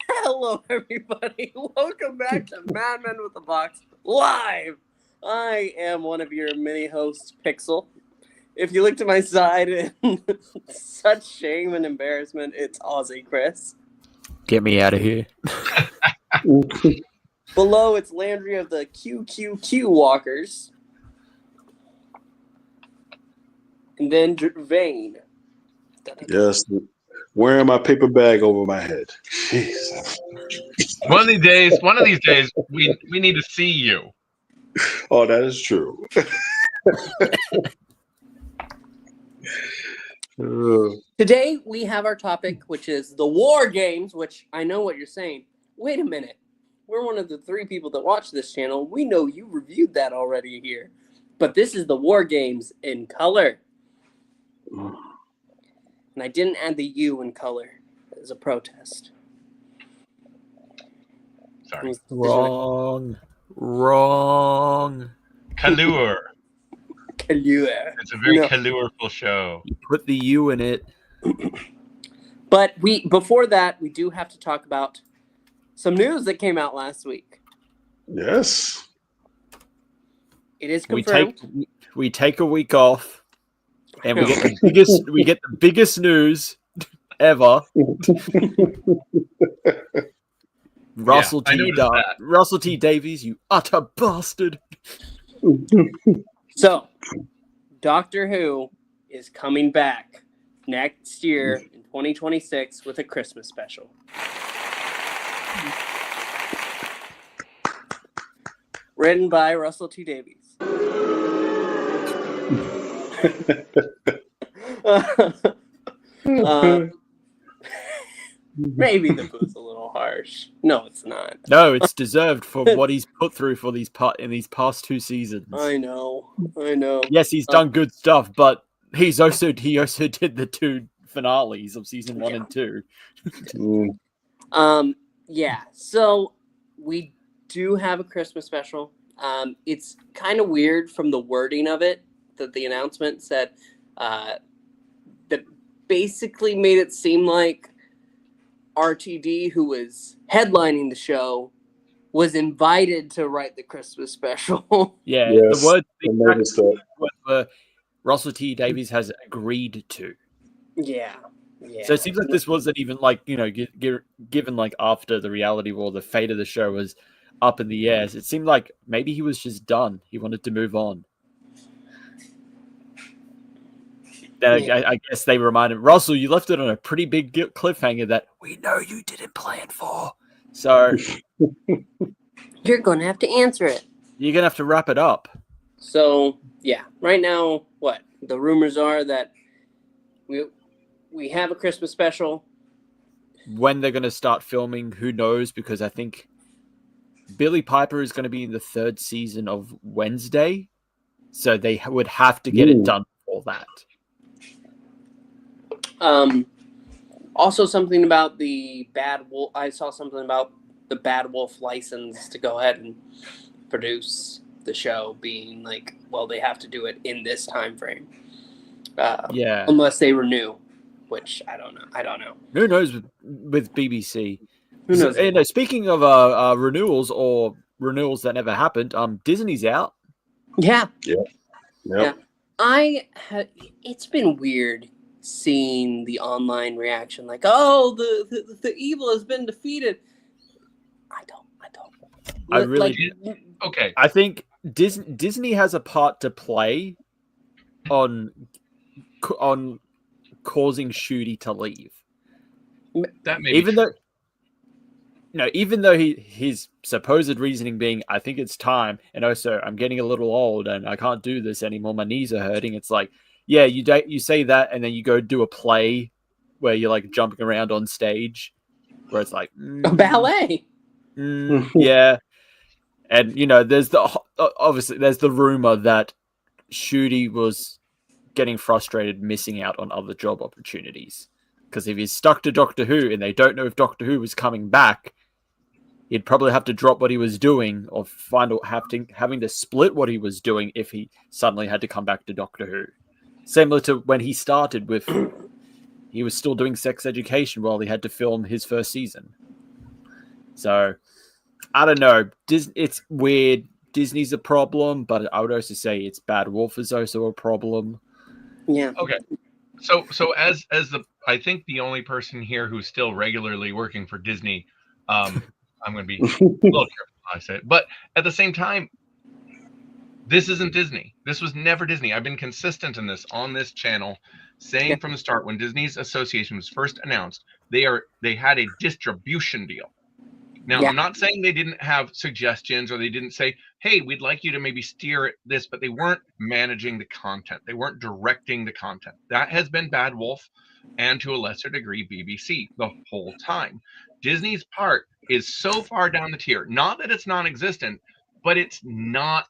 Hello, everybody. Welcome back to Madmen with a Box Live. I am one of your mini hosts, Pixel. If you look to my side in such shame and embarrassment, it's OZChris. Get me out of here. Below, it's Landry of the QQQ Walkers. And then Gevain. Yes, wearing my paper bag over my head. Jeez. One of these days, we need to see you. Oh, that is true. Today, we have our topic, which is the war games, which I know what you're saying. Wait a minute. We're one of the 3 people that watch this channel. We know you reviewed that already here. But this is the war games in color. And I didn't add the U in color as a protest. Sorry. Wrong. Callure. Callure. It's a very colorful show. You put the U in it. But before that, we do have to talk about some news that came out last week. Yes. It is confirmed. We take a week off, and we get the biggest news ever. Russell T. Davies, you utter bastard. So, Doctor Who is coming back next year in 2026 with a Christmas special. Written by Russell T. Davies. Maybe the boo's a little harsh. No, it's not. No, it's deserved for what he's put through for in these past 2 seasons. I know. Yes, he's done good stuff, but he also did the 2 finales of season 1 and 2. Yeah. So we do have a Christmas special. It's kind of weird from the wording of it that the announcement said that basically made it seem like RTD, who was headlining the show, was invited to write the Christmas special. Yeah, yes, the word Russell T. Davies has agreed to. Yeah. So it seems like this wasn't even given after the reality war, the fate of the show was up in the air. It seemed like maybe he was just done. He wanted to move on. I guess they reminded Russell, you left it on a pretty big cliffhanger that we know you didn't plan for. So you're going to have to answer it. You're going to have to wrap it up. So, yeah. Right now, the rumors are that we have a Christmas special. When they're going to start filming, who knows? Because I think Billy Piper is going to be in the 3rd season of Wednesday. So they would have to get it done before that. Also something about the Bad Wolf. I saw something about the Bad Wolf license to go ahead and produce the show being they have to do it in this time frame. Unless they renew, which I don't know. Who knows with BBC? Who knows? So, speaking of renewals or renewals that never happened, Disney's out. Yeah. Yeah. It's been weird seeing the online reaction, the evil has been defeated. I don't. I really okay. I think Disney has a part to play on causing Shooty to leave. That may even though his supposed reasoning being, I think it's time, and also I'm getting a little old and I can't do this anymore. My knees are hurting. It's like, yeah, you say that, and then you go do a play where you're jumping around on stage, where it's like a ballet. Yeah, and there's the rumor that Shooty was getting frustrated, missing out on other job opportunities. Because if he's stuck to Doctor Who and they don't know if Doctor Who was coming back, he'd probably have to drop what he was doing or having to split what he was doing if he suddenly had to come back to Doctor Who. Similar to when he started with he was still doing sex education while he had to film his first season. So, I don't know. It's weird. Disney's a problem, but I would also say it's Bad Wolf is also a problem. Yeah. Okay. So as I think the only person here who's still regularly working for Disney, I'm going to be a little careful how I say it, but at the same time, this isn't Disney. This was never Disney. I've been consistent in this on this channel, saying from the start when Disney's association was first announced, they had a distribution deal. Now, I'm not saying they didn't have suggestions or they didn't say, hey, we'd like you to maybe steer this, but they weren't managing the content. They weren't directing the content. That has been Bad Wolf and to a lesser degree BBC the whole time. Disney's part is so far down the tier. Not that it's non-existent, but it's not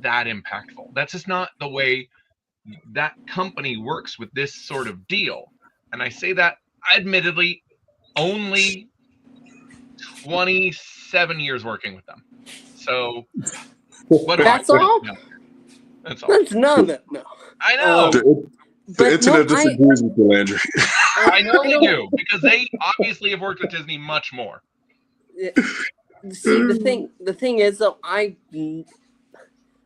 that impactful. That's just not the way that company works with this sort of deal. And I say that admittedly only 27 years working with them. So what That's all? That's all. That's none of it. No. I know. The internet disagrees with you, Landry. I know they do, because they obviously have worked with Disney much more. See, the thing is though,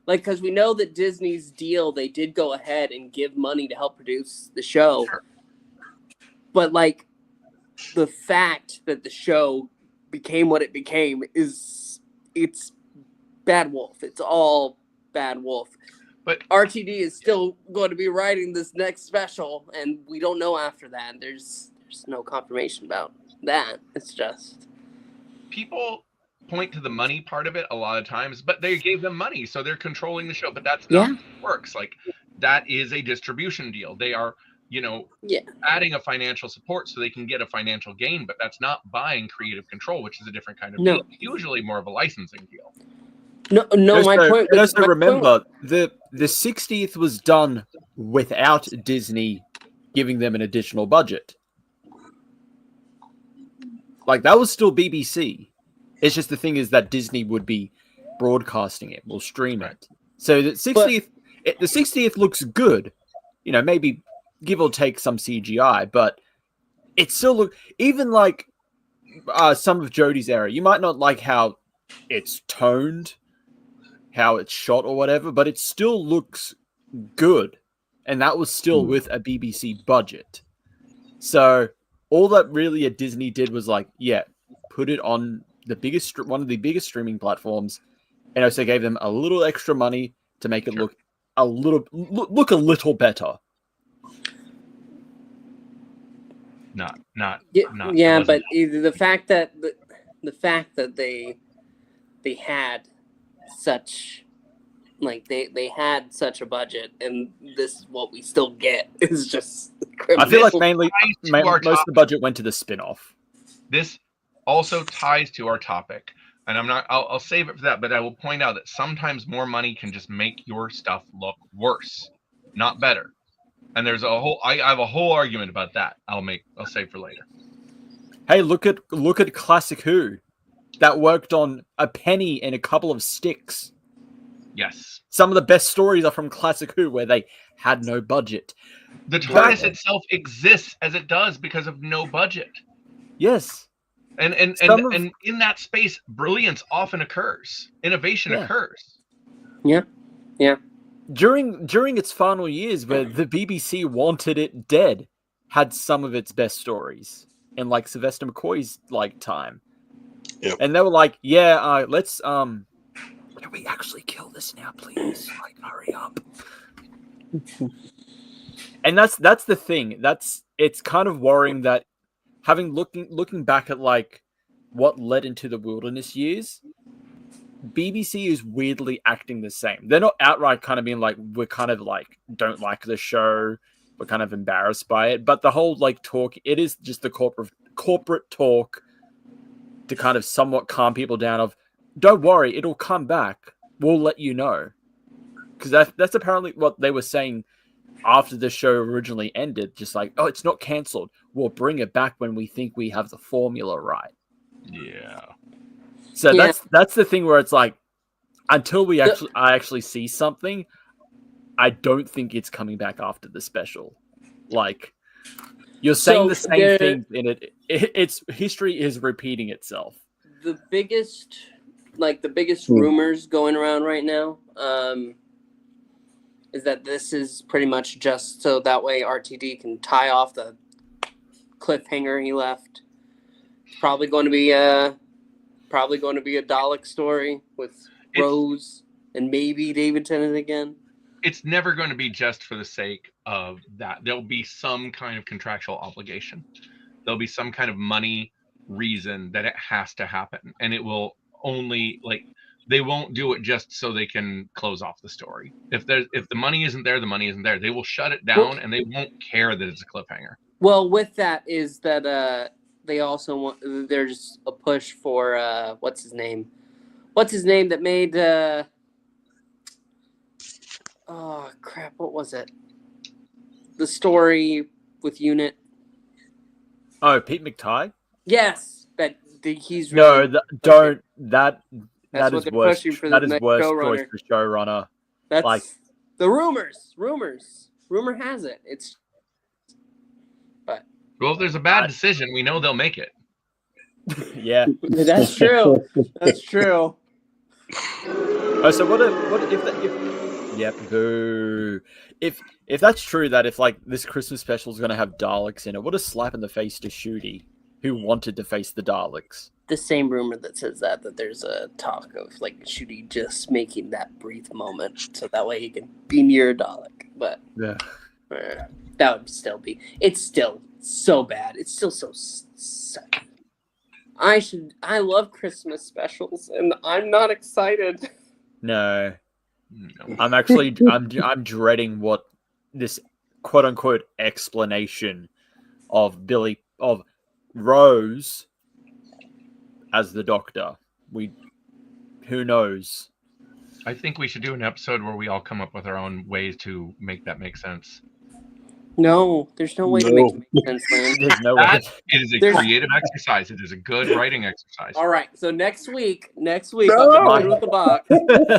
because we know that Disney's deal, they did go ahead and give money to help produce the show. Sure. But like the fact that the show became what it became it's Bad Wolf. It's all Bad Wolf. But RTD is still going to be writing this next special, and we don't know after that. There's no confirmation about that. It's just people point to the money part of it a lot of times, but they gave them money, so they're controlling the show. But that's not how it works. Like, that is a distribution deal. They are, adding a financial support so they can get a financial gain, but that's not buying creative control, which is a different kind of deal. Usually more of a licensing deal. No. My point. But also remember, the 60th was done without Disney giving them an additional budget. Like, that was still BBC. It's just the thing is that Disney would be broadcasting it, will stream it. So the 60th looks good. Maybe give or take some CGI, but it still look even like some of Jodie's era. You might not like how it's toned, how it's shot or whatever, but it still looks good. And that was still with a BBC budget. So all that really a Disney did was like, put it on one of the biggest streaming platforms, and also gave them a little extra money to make it look a little better. Not. But either the fact that they had such they had such a budget, and this is what we still get is just criminal. I feel like mainly most of the budget went to the spin-off. This also ties to our topic, and I'll save it for that, but I will point out that sometimes more money can just make your stuff look worse, not better. And there's I have a whole argument about that. I'll save for later. Hey, look at Classic Who. That worked on a penny and a couple of sticks. Yes. Some of the best stories are from Classic Who, where they had no budget. The TARDIS itself exists as it does because of no budget. Yes. And in that space, brilliance often occurs. Innovation occurs. Yeah. During its final years, where the BBC wanted it dead, had some of its best stories in like Sylvester McCoy's time. Yep. And they were like, let's can we actually kill this now, please? Hurry up. And that's the thing. It's kind of worrying that looking back at what led into the wilderness years, BBC is weirdly acting the same. They're not outright kind of being like, we're kind of don't like the show, we're kind of embarrassed by it, but the whole talk, it is just the corporate talk to kind of somewhat calm people down of, don't worry, it'll come back, we'll let you know. Because that's apparently what they were saying after the show originally ended, just it's not cancelled, we'll bring it back when we think we have the formula right. Yeah. So that's the thing where it's until I actually see something, I don't think it's coming back after the special. You're saying So the same thing in it. It's history is repeating itself. The biggest rumors going around right now is that this is pretty much just so that way RTD can tie off the cliffhanger he left. It's probably going to be a Dalek story with Rose and maybe David Tennant again. It's never going to be just for the sake of that. There'll be some kind of contractual obligation. There'll be some kind of money reason that it has to happen, and it will only they won't do it just so they can close off the story. If the money isn't there, the money isn't there. They will shut it down, and they won't care that it's a cliffhanger. Well, with that is that they also want there's a push for what's his name that made oh crap, what was it? The story with Unit. Oh, Pete McTighe? Yes, that he's really that is worse. That is worse choice for showrunner. That's like the rumors. Rumor has it. It's well, if there's a bad decision, we know they'll make it. Yeah, that's true. That's true. Oh, so if that's true, that if like this Christmas special is going to have Daleks in it, what a slap in the face to Shooty, who wanted to face the Daleks. The same rumor that says that there's a talk of like Shooty just making that brief moment so that way he can be near a Dalek. But yeah, that would still be. It's still so bad. It's still so sad. I love Christmas specials, and I'm not excited. No. I'm dreading what this quote unquote explanation of Rose as the Doctor. Who knows? I think we should do an episode where we all come up with our own ways to make that make sense. No, there's no way to make it make sense, man. There's no way. It is a creative exercise. It is a good writing exercise. All right, so next week, on the Mind with the Box,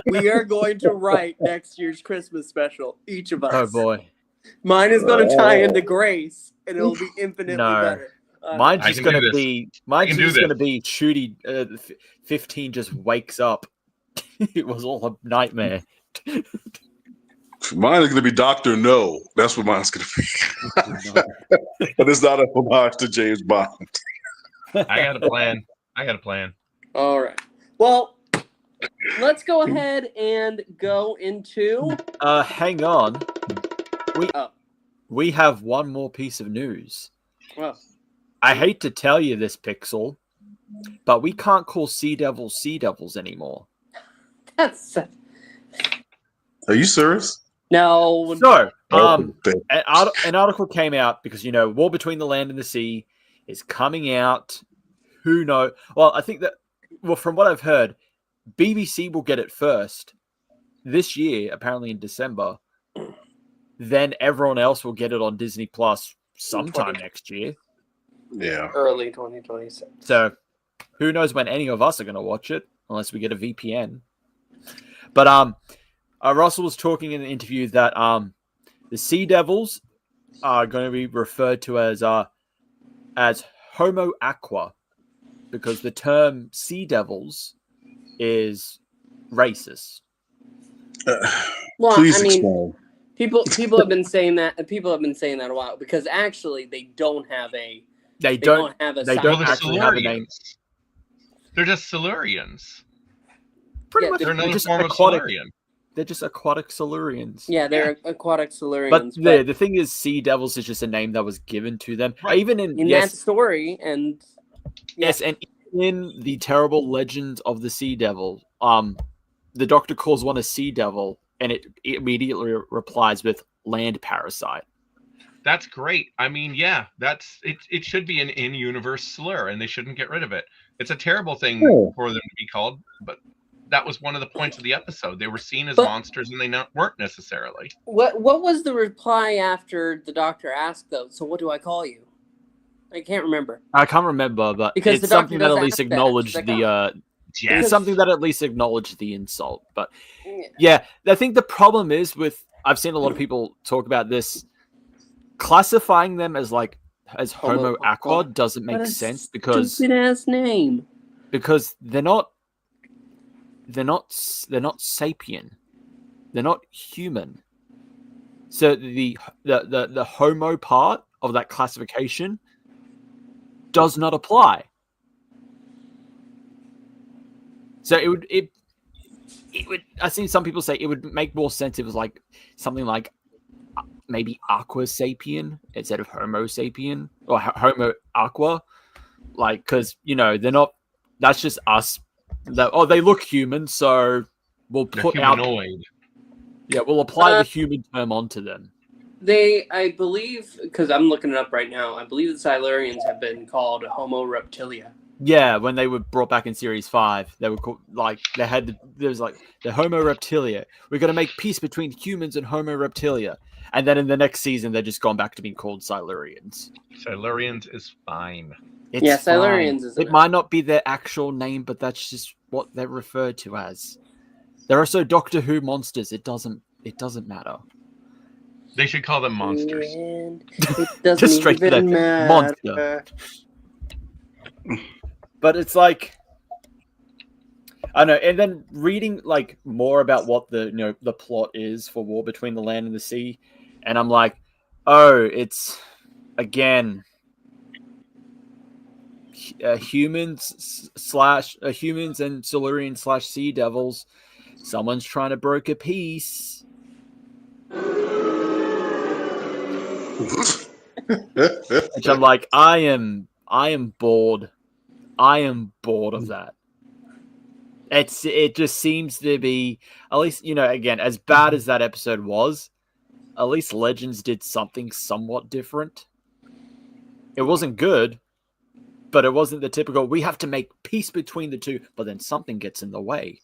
we are going to write next year's Christmas special. Each of us. Oh boy, mine is going to tie into Grace, and it'll be infinitely better. Mine's just going to be Shooty. 15 just wakes up. It was all a nightmare. Mine is going to be Dr. No. That's what mine's going to be. But it's not a homage to James Bond. I got a plan. All right. Well, let's go ahead and go into... hang on. We have one more piece of news. Well, I hate to tell you this, Pixel, but we can't call Sea Devils anymore. that's... Are you serious? No. So, an article came out because, War Between the Land and the Sea is coming out. Who knows? Well, I think that, from what I've heard, BBC will get it first this year, apparently in December. Then everyone else will get it on Disney Plus sometime next year. Yeah. Early 2026. So, who knows when any of us are going to watch it, unless we get a VPN. But, Russell was talking in the interview that the Sea Devils are going to be referred to as Homo Aqua because the term Sea Devils is racist. Well, Please explain. People have been saying that. People have been saying that a while because actually they don't have a. They don't actually have a name. They're just Silurians. Pretty much, they're another form of Silurian. They're just aquatic Silurians. Yeah, they're aquatic Silurians. But the thing is, Sea Devils is just a name that was given to them. Right. Even in that story, and yes, and in the terrible legend of the Sea Devil, the Doctor calls one a Sea Devil, and it immediately replies with land parasite. That's great. I mean, yeah, that's it. It should be an in-universe slur, and they shouldn't get rid of it. It's a terrible thing for them to be called, but that was one of the points of the episode. They were seen as monsters, and they weren't necessarily. What was the reply after the Doctor asked, though? So what do I call you? I can't remember. I can't remember, but because it's something that at least acknowledged the. Yes. It's something that at least acknowledged the insult. But yeah, I think the problem is I've seen a lot of people talk about this, classifying them as like as Homo Aqua doesn't make sense because stupid ass name. Because they're not sapien. They're not human. So the Homo part of that classification does not apply. So it would I've seen some people say it would make more sense if it was like something like maybe Aqua Sapien instead of Homo Sapien or Homo Aqua, like, because they're not. That's just us. They look human, so we'll put humanoid. We'll apply the human term onto them. I believe, because I'm looking it up right now, I believe the Silurians have been called Homo reptilia. Yeah, when they were brought back in Series 5, they were called, like, there was like the Homo reptilia. We're going to make peace between humans and Homo reptilia. And then in the next season, they're just gone back to being called Silurians. Silurians is fine. It's Silurians is. It might not be their actual name, but that's just what they're referred to as. They're also Doctor Who monsters. It doesn't matter. They should call them monsters. And it doesn't Just straight to even the matter. monster. But it's like, I don't know. And then reading like more about what the the plot is for War Between the Land and the Sea, and I'm like, oh, it's again humans and Silurian / Sea Devils. Someone's trying to broker peace. Which I'm like, I am bored. I am bored of that. It just seems to be, at least, again, as bad as that episode was, at least Legends did something somewhat different. It wasn't good, but it wasn't the typical, we have to make peace between the two, but then something gets in the way.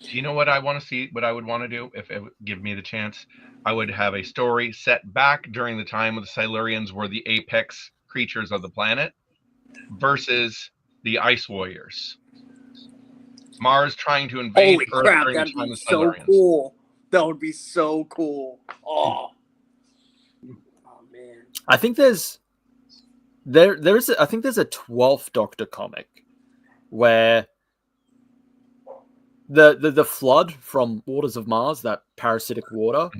Do you know what I want to see? What I would want to do if it would give me the chance? I would have a story set back during the time when the Silurians were the apex creatures of the planet versus the Ice Warriors. Mars trying to invade Holy Earth crap, during the that'd time be of the so Silurians. cool. That would be so cool. Oh man. I think there's a 12th Doctor comic where the flood from Waters of Mars, that parasitic water,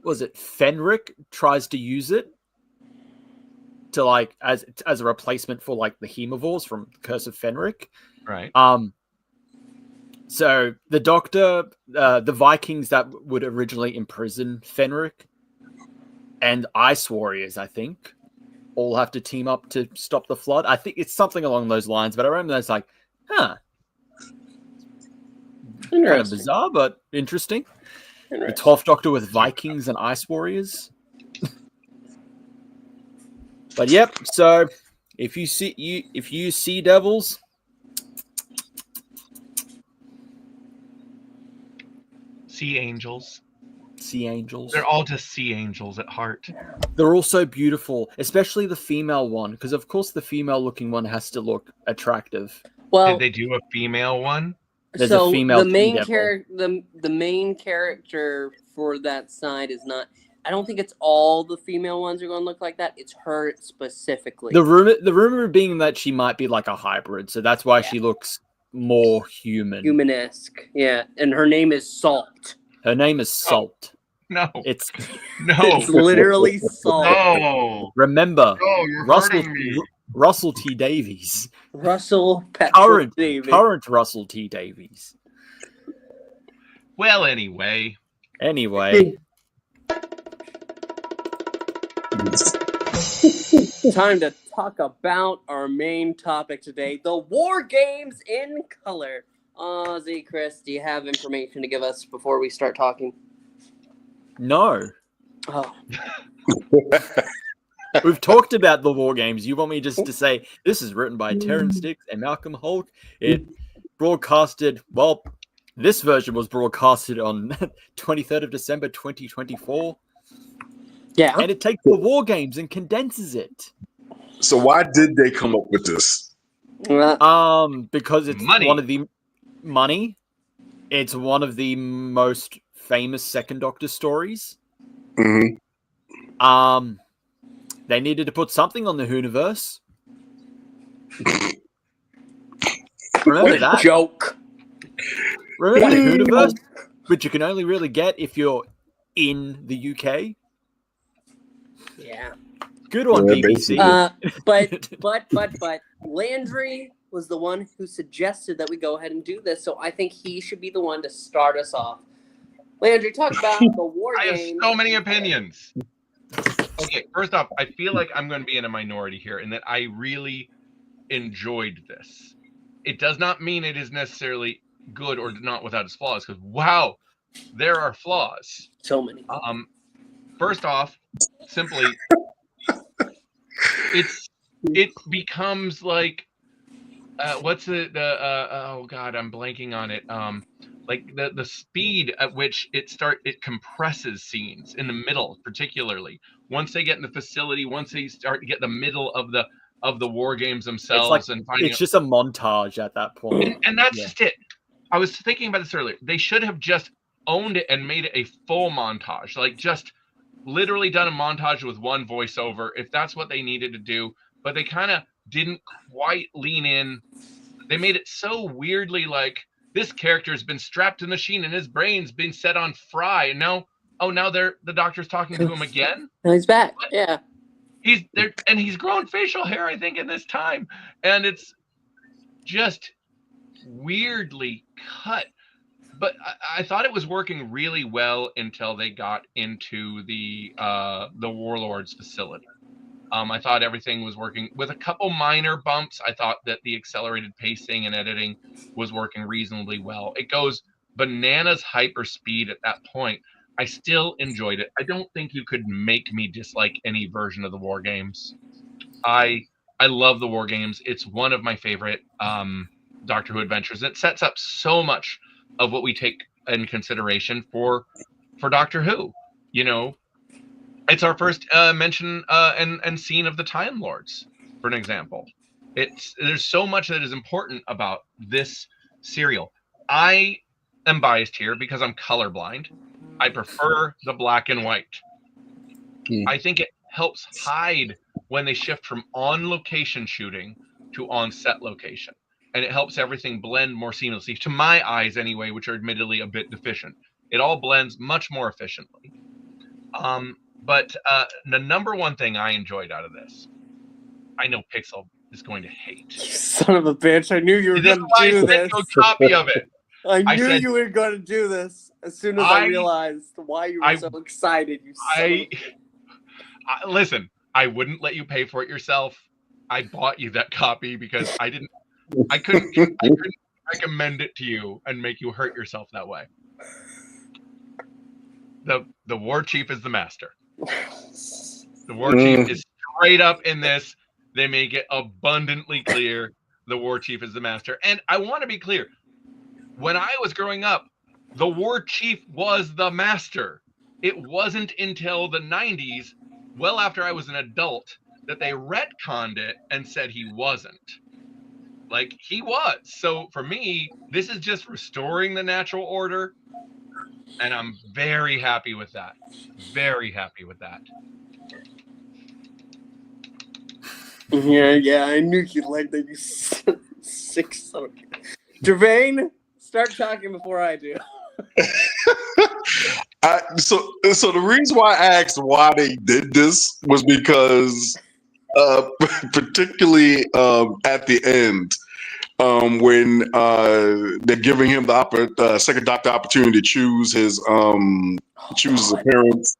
was it Fenric tries to use it to like as a replacement for like the Hemivores from Curse of Fenric. Right. So the Doctor, the Vikings that would originally imprison Fenric, and Ice Warriors, I think, all have to team up to stop the flood. I think it's something along those lines, but I remember it's like, kind of bizarre, but interesting. The 12th Doctor with Vikings and Ice Warriors. But yep, so if you see Devils, Sea angels. Sea angels. They're all just sea angels at heart. They're all so beautiful, especially the female one, because of course the female-looking one has to look attractive. Well, did they do a female one? There's a female the main Sea character, the main character for that side is not. I don't think it's all the female ones are going to look like that. It's her specifically. The rumor being that she might be like a hybrid, so that's why she looks more humanesque. Yeah, and her name is Salt. Her name is Salt. No, it's literally Salt. No, remember, you're Russell hurting me. Russell T Davies. Russell Patrick Davies. Current Russell T Davies. Well, anyway. Time to talk about our main topic today, the War Games in color. OZChris, do you have information to give us before we start talking? No. Oh. We've talked about the War Games. You want me just to say this is written by Terrence Dix and Malcolm Hulk? It broadcasted, well, this version was broadcasted on 23rd of December 2024. Yeah. And it takes the War Games and condenses it. So why did they come up with this? Because it's money. It's one of the most famous Second Doctor stories. Mm-hmm. They needed to put something on the Whoniverse. Remember What a that? joke. Remember the Whoniverse, which you can only really get if you're in the UK. Yeah. Good one, Yeah, BBC. But Landry was the one who suggested that we go ahead and do this, so I think he should be the one to start us off. Landry, talk about the war I have game. so many opinions. Okay, first off, I feel like I'm going to be in a minority here in that I really enjoyed this. It does not mean it is necessarily good or not without its flaws, because wow, there are flaws. So many. First off, simply, it becomes like what's oh god, I'm blanking on it. Like the speed at which it compresses scenes in the middle, particularly once they get in the facility, once they start to get the middle of the war games themselves, and finding it's just a montage at that point. And that's just it. I was thinking about this earlier. They should have just owned it and made it a full montage, like just literally done a montage with one voiceover if that's what they needed to do. But they kind of didn't quite lean in. They made it so weirdly like this character's been strapped in the machine and his brain's been set on fry, and now the doctor's talking to him again. No, he's back. But yeah. He's there, and he's grown facial hair, I think, in this time, and it's just weirdly cut. But I thought it was working really well until they got into the Warlord's facility. I thought everything was working with a couple minor bumps. I thought that the accelerated pacing and editing was working reasonably well. It goes bananas hyper speed at that point. I still enjoyed it. I don't think you could make me dislike any version of the War Games. I love the War Games. It's one of my favorite Doctor Who adventures. It sets up so much of what we take in consideration for Doctor Who. You know, it's our first mention and scene of the Time Lords, for an example. There's so much that is important about this serial. I am biased here because I'm colorblind. I prefer the black and white. I think it helps hide when they shift from on-location shooting to on-set location. And it helps everything blend more seamlessly, to my eyes anyway, which are admittedly a bit deficient. It all blends much more efficiently. But the number one thing I enjoyed out of this, I know Pixel is going to hate. You son of a bitch. I knew you were going to do this. A copy of it. I knew you were going to do this as soon as I realized why you were so excited. Listen, I wouldn't let you pay for it yourself. I bought you that copy because I couldn't recommend it to you and make you hurt yourself that way. The War Chief is the master. The War Chief is straight up in this. They make it abundantly clear the War Chief is the master. And I want to be clear. When I was growing up, the War Chief was the master. It wasn't until the 90s, well after I was an adult, that they retconned it and said he wasn't. Like, he was. So for me, this is just restoring the natural order. And I'm very happy with that. Very happy with that. Yeah, I knew you'd like that, you sick son of a... Gevain, start talking before I do. So the reason why I asked why they did this was because particularly at the end, when they're giving him the second doctor opportunity to choose his appearance,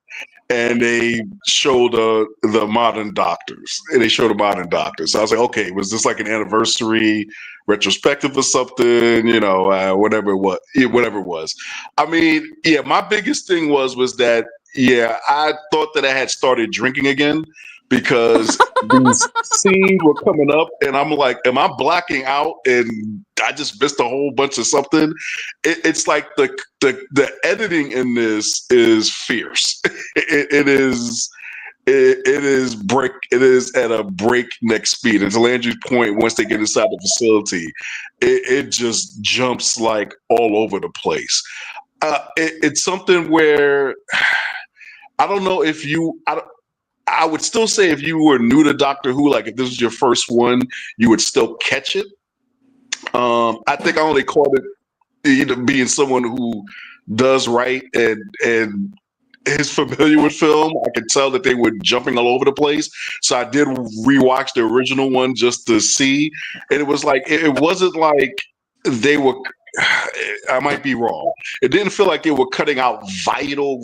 and they show the modern doctors, and they show the modern doctors. So I was like, okay, was this like an anniversary retrospective or something? You know, whatever it was. I mean, yeah, my biggest thing was that I thought that I had started drinking again, because these scenes were coming up, and I'm like, am I blacking out and I just missed a whole bunch of something? It's like the editing in this is fierce. It is at a breakneck speed. And to Landry's point, once they get inside the facility, it just jumps like all over the place. it's something where I don't know if I would still say if you were new to Doctor Who, like if this was your first one, you would still catch it. I think I only caught it being someone who does write and is familiar with film. I could tell that they were jumping all over the place. So I did rewatch the original one just to see. And it was like, it wasn't like they were, I might be wrong. It didn't feel like they were cutting out vital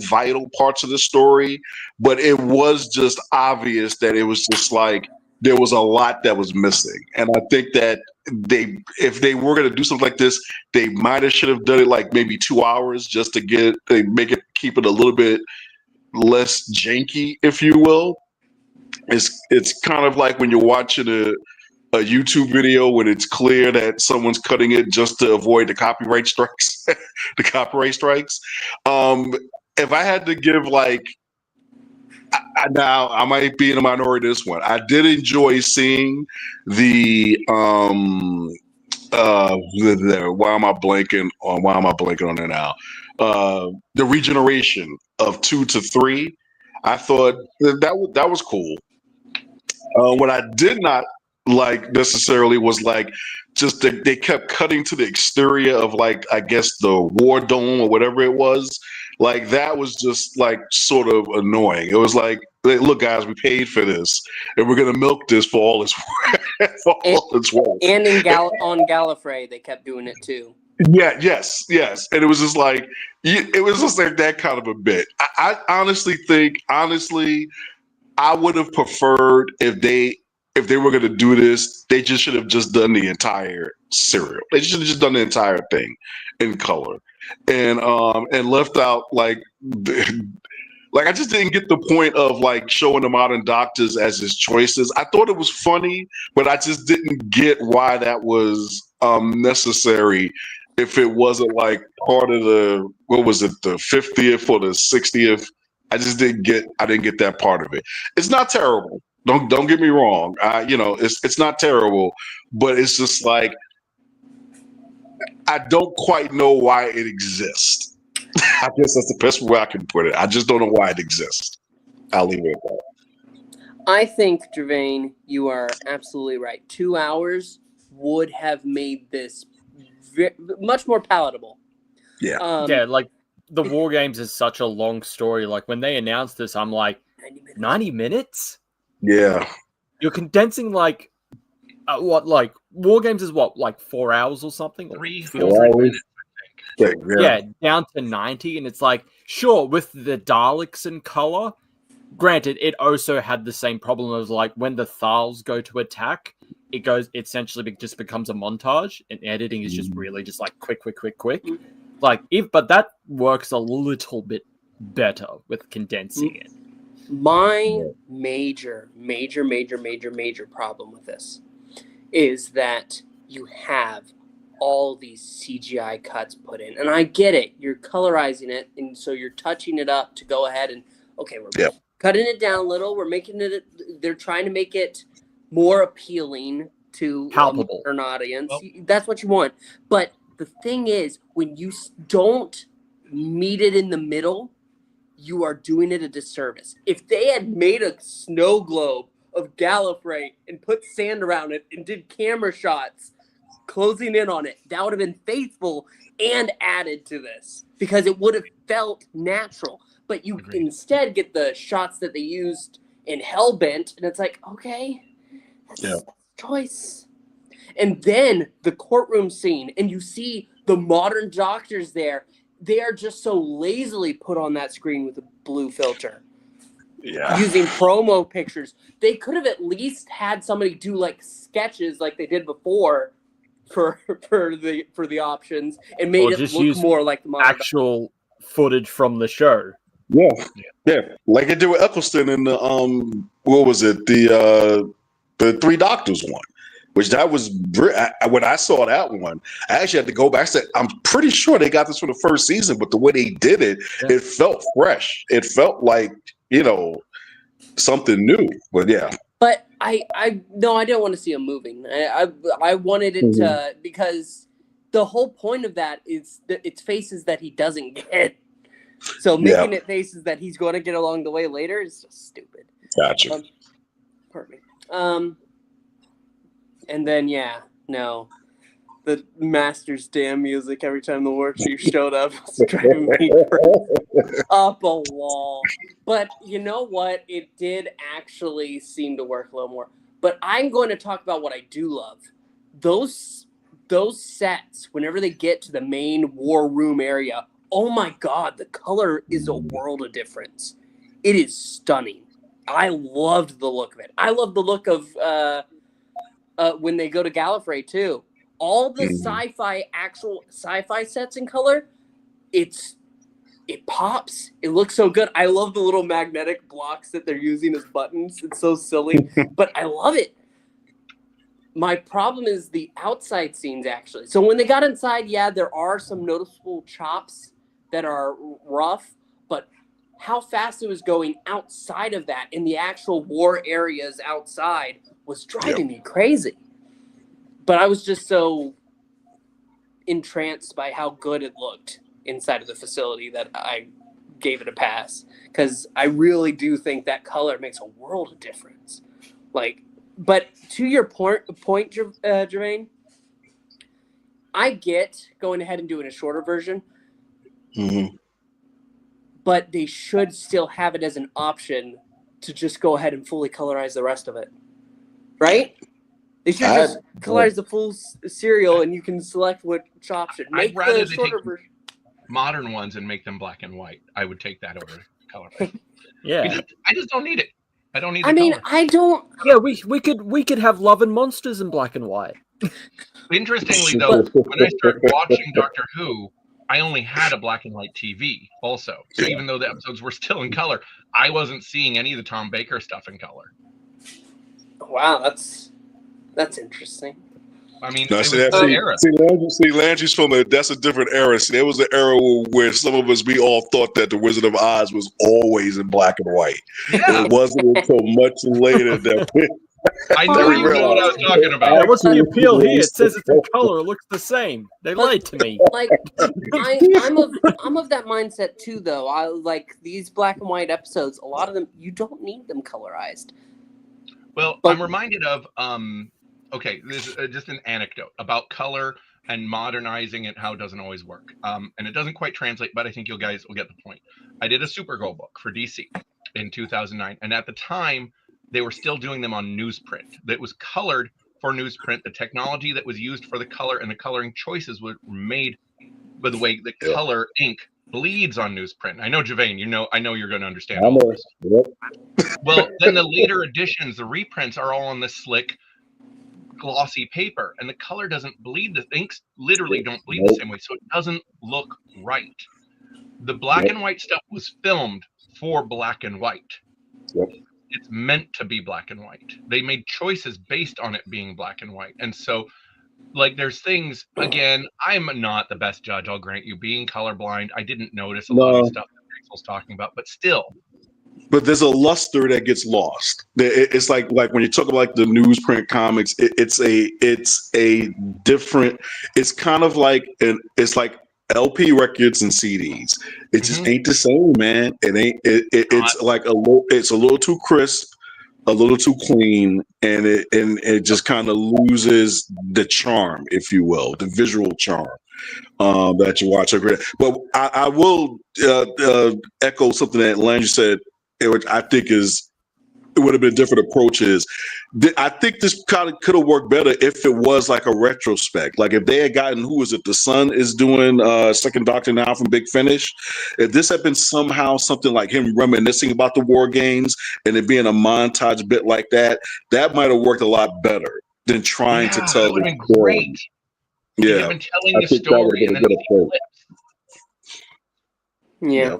parts of the story, but it was just obvious that it was just like, there was a lot that was missing. And I think that if they were going to do something like this, they might have should have done it like maybe 2 hours just to keep it a little bit less janky, if you will. It's kind of like when you're watching a YouTube video when it's clear that someone's cutting it just to avoid the copyright strikes. If I had to give like, now I might be in a minority this one. I did enjoy seeing the why am I blanking on it now? The regeneration of 2 to 3. I thought that was cool. What I did not like necessarily was like just they kept cutting to the exterior of like I guess the war dome or whatever it was. Like that was just like sort of annoying. It was like, look, guys, we paid for this, and we're gonna milk this for all it's worth. And on Gallifrey, they kept doing it too. Yeah, yes, and it was just like that kind of a bit. I honestly think, I would have preferred if they were gonna do this, they just should have just done the entire serial. They should have just done the entire thing in color. And left out like I just didn't get the point of like showing the modern doctors as his choices. I thought it was funny, but I just didn't get why that was necessary if it wasn't like part of the, what was it, the 50th or the 60th. I didn't get that part of it. It's not terrible. Don't get me wrong. It's not terrible, but it's just like I don't quite know why it exists. I guess that's the best way I can put it. I just don't know why it exists. I'll leave it at that. I think, Gevain, you are absolutely right. 2 hours would have made this much more palatable. Yeah. Like the War Games is such a long story. Like when they announced this, I'm like, 90 minutes? Yeah. You're condensing like War Games is what, like 4 hours or something? 300 minutes, I think. Yeah, down to 90, and it's like, sure, with the Daleks in color, granted, it also had the same problem of like when the Thals go to attack, it essentially just becomes a montage, and editing is just really just like quick. Like but that works a little bit better with condensing it. My major problem with this is that you have all these CGI cuts put in. And I get it. You're colorizing it, and so you're touching it up to go ahead and, okay, we're cutting it down a little. We're making it, they're trying to make it more appealing to a modern audience. Well, that's what you want. But the thing is, when you don't meet it in the middle, you are doing it a disservice. If they had made a snow globe of Gallifrey and put sand around it and did camera shots closing in on it, that would have been faithful and added to this because it would have felt natural. But you instead get the shots that they used in Hellbent, and it's like, okay, that's a choice. And then the courtroom scene, and you see the modern doctors there. They are just so lazily put on that screen with a blue filter. Yeah. Using promo pictures. They could have at least had somebody do like sketches like they did before for the options and made it look more like the modern actual footage from the show. Yeah. Like it did with Eccleston in the what was it? The Three Doctors one. Which that was when I saw that one, I actually had to go back. I said, I'm pretty sure they got this for the first season, but the way they did it, it felt fresh. It felt like, something new. But yeah. But I didn't want to see him moving. I wanted it to, because the whole point of that is that it's faces that he doesn't get. So making it faces that he's going to get along the way later is just stupid. Gotcha. Pardon me. And then the Master's damn music every time the war chief showed up was driving me up a wall. But you know what? It did actually seem to work a little more. But I'm going to talk about what I do love. Those sets, whenever they get to the main war room area, oh my God, the color is a world of difference. It is stunning. I loved the look of it. I love the look of when they go to Gallifrey too. All the actual sci-fi sets in color, it pops. It looks so good. I love the little magnetic blocks that they're using as buttons. It's so silly, but I love it. My problem is the outside scenes, actually. So when they got inside, there are some noticeable chops that are rough, but how fast it was going outside of that in the actual war areas outside was driving me crazy. But I was just so entranced by how good it looked inside of the facility that I gave it a pass. Because I really do think that color makes a world of difference. But to your point, Gevain, I get going ahead and doing a shorter version. But they should still have it as an option to just go ahead and fully colorize the rest of it. Right? They should just colorize the full serial, and you can select which option. I'd rather the shorter version. Modern ones and make them black and white. I would take that over color. Yeah. I just don't need it. I don't need the color. I don't... Yeah, we could have Love and Monsters in black and white. Interestingly, though, when I started watching Doctor Who, I only had a black and white TV also. So even though the episodes were still in color, I wasn't seeing any of the Tom Baker stuff in color. Wow, that's interesting. I mean, Landry's from that's a different era. See, there was an era where some of us, we all thought that the Wizard of Oz was always in black and white. Yeah. It wasn't until much later that I know you know what I was talking about. What's the appeal here? It says it's in color. It looks the same. They lied to me. I'm of that mindset too, though. I like these black and white episodes. A lot of them, you don't need them colorized. Well, I'm reminded of okay, this is just an anecdote about color and modernizing it. How it doesn't always work, and it doesn't quite translate. But I think you guys will get the point. I did a Supergirl book for DC in 2009, and at the time, they were still doing them on newsprint. That was colored for newsprint. The technology that was used for the color and the coloring choices were made by the way the color ink bleeds on newsprint. I know, Gevain, I know you're going to understand all this. Well, then the later editions, the reprints are all on the slick, glossy paper, and the color doesn't bleed. The inks literally don't bleed the same way, so it doesn't look right. The black and white stuff was filmed for black and white. It's meant to be black and white. They made choices based on it being black and white. And so, there's things, again, I'm not the best judge, I'll grant you. Being colorblind, I didn't notice a lot of stuff that Pixel's talking about, but still. But there's a luster that gets lost. It's like when you talk about the newsprint comics, it's a different. It's kind of like it's like LP records and CDs. It just ain't the same, man. It ain't. It's like it's a little too crisp, a little too clean, and it just kind of loses the charm, if you will, the visual charm that you watch. But I will echo something that Landry said, which I think it would have been different approaches. I think this kind of could have worked better if it was like a retrospect. Like if they had gotten, who is it? The Sun is doing Second Doctor now from Big Finish. If this had been somehow something like him reminiscing about the war games and it being a montage bit like that, that might have worked a lot better than trying to tell the story. Great. Yeah, been telling the story and then yeah.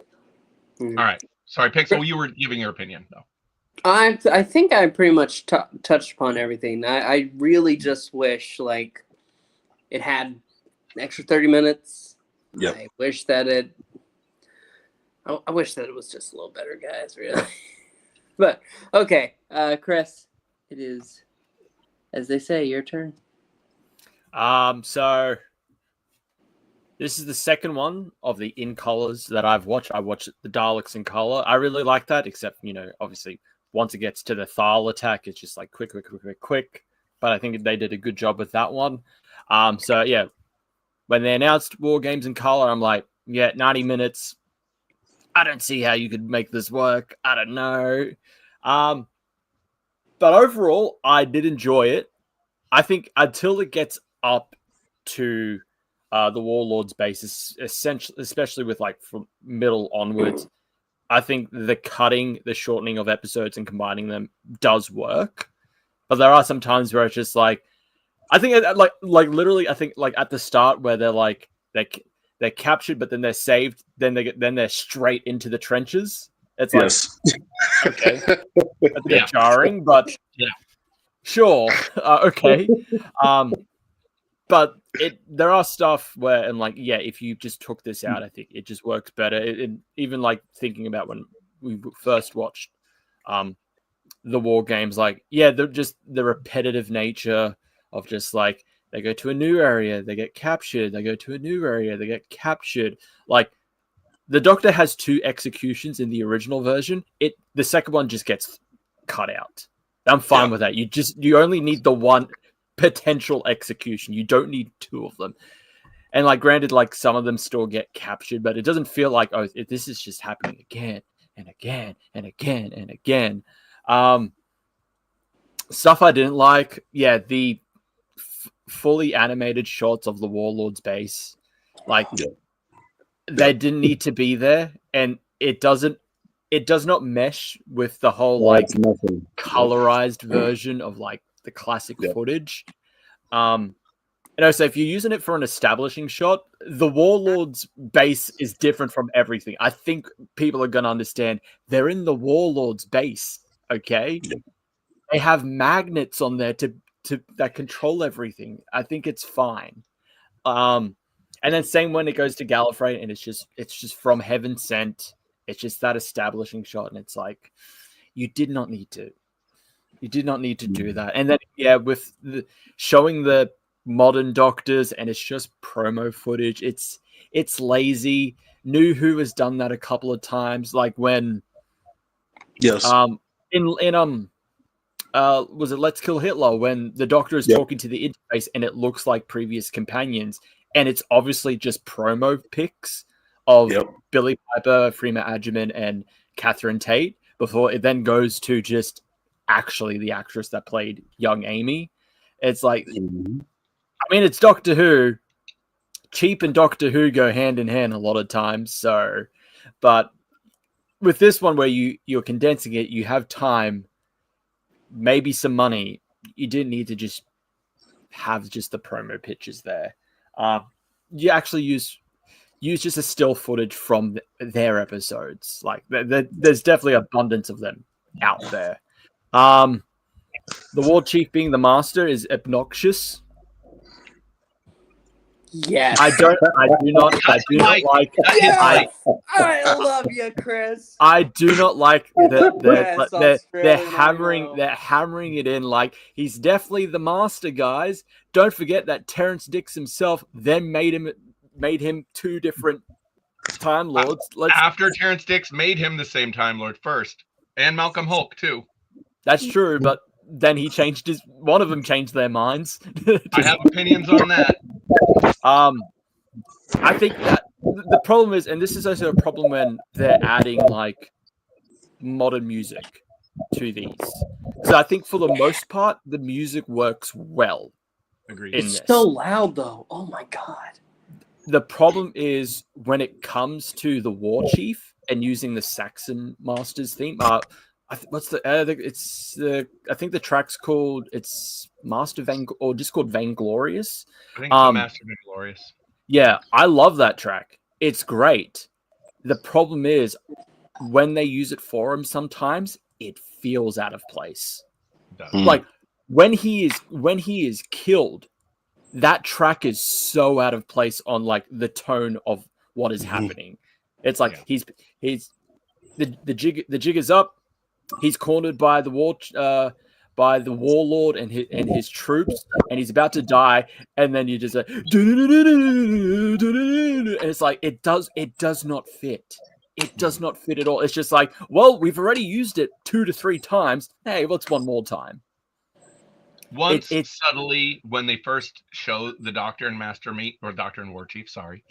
All right. Sorry, Pixel, you were giving your opinion, though. I think I pretty much touched upon everything. I really just wish, it had an extra 30 minutes. Yep. I wish that I wish that it was just a little better, guys, really. But, okay, Chris, it is, as they say, your turn. So This is the second one of the in colors that I've watched. I watched the Daleks in color. I really like that, except, obviously once it gets to the Thal attack, it's just like quick. But I think they did a good job with that one. So yeah, when they announced War Games in color, I'm like, yeah, 90 minutes. I don't see how you could make this work. I don't know. But overall, I did enjoy it. I think until it gets up to the Warlord's basis, essentially, especially with like from middle onwards, I think the shortening of episodes and combining them does work. But there are some times where it's just like, I think like literally, I think like at the start where they're captured, but then they're saved, then they're straight into the trenches. It's like, okay, a bit jarring, but yeah, sure, okay. But there are stuff where, and like, yeah, if you just took this out, I think it just works better. Even like thinking about when we first watched the War Games, like, yeah, they're just the repetitive nature of just like, they go to a new area, they get captured, they go to a new area, they get captured. Like, the Doctor has 2 executions in the original version. The second one just gets cut out. I'm fine with that. You only need the one potential execution. You don't need 2 of them. And like, granted, like some of them still get captured, but it doesn't feel like, oh, this is just happening again and again and again and again. Stuff I didn't like, yeah, the fully animated shots of the Warlord's base, like they didn't need to be there, and it does not mesh with the whole like colorized version of like the classic footage. So if you're using it for an establishing shot, the Warlord's base is different from everything. I think people are going to understand they're in the Warlord's base. Okay. They have magnets on there that control everything. I think it's fine. And then same when it goes to Gallifrey, and it's just from heaven sent. It's just that establishing shot, and it's like, you did not need to do that. And then with showing the modern Doctors, and it's just promo footage. It's lazy. New Who has done that a couple of times, like when was it Let's Kill Hitler, when the Doctor is talking to the interface and it looks like previous companions, and it's obviously just promo pics of Billy Piper, Freema Agyeman, and Catherine Tate before it then goes to just actually the actress that played young Amy. It's like, I mean, it's Doctor Who. Cheap and Doctor Who go hand in hand a lot of times. So, but with this one where you're condensing it, you have time, maybe some money. You didn't need to just have just the promo pictures there. You actually use just a still footage from their episodes. Like there's definitely abundance of them out there. The War Chief being the Master is obnoxious. Yes. I do not like. Yes! I love you, Chris. I do not like that they're hammering Australian, they're hammering it in like he's definitely the Master, guys. Don't forget that Terrence Dicks himself then made him 2 different Time Lords. After Terrence Dicks made him the same Time Lord first, and Malcolm Hulk too. That's true, but then he changed one of them changed their minds. I have opinions on that. I think that the problem is, and this is also a problem when they're adding like modern music to these. So I think for the most part, the music works well. Agreed. It's so loud though. Oh my god. The problem is when it comes to the War Chief and using the Saxon Masters theme. I think the track's called Master or just called Vainglorious. I think it's Master Vainglorious. Yeah, I love that track. It's great. The problem is when they use it for him, sometimes it feels out of place. Like when he is killed, that track is so out of place on like the tone of what is happening. It's like he's the jig is up. He's cornered by the by the warlord and his troops, and he's about to die, and then you just like, and it's like it does not fit. It does not fit at all. It's just like, well, we've already used it 2 to 3 times. Hey, what's one more time? Once subtly, when they first show the Doctor and Master meet, or Doctor and War Chief, sorry.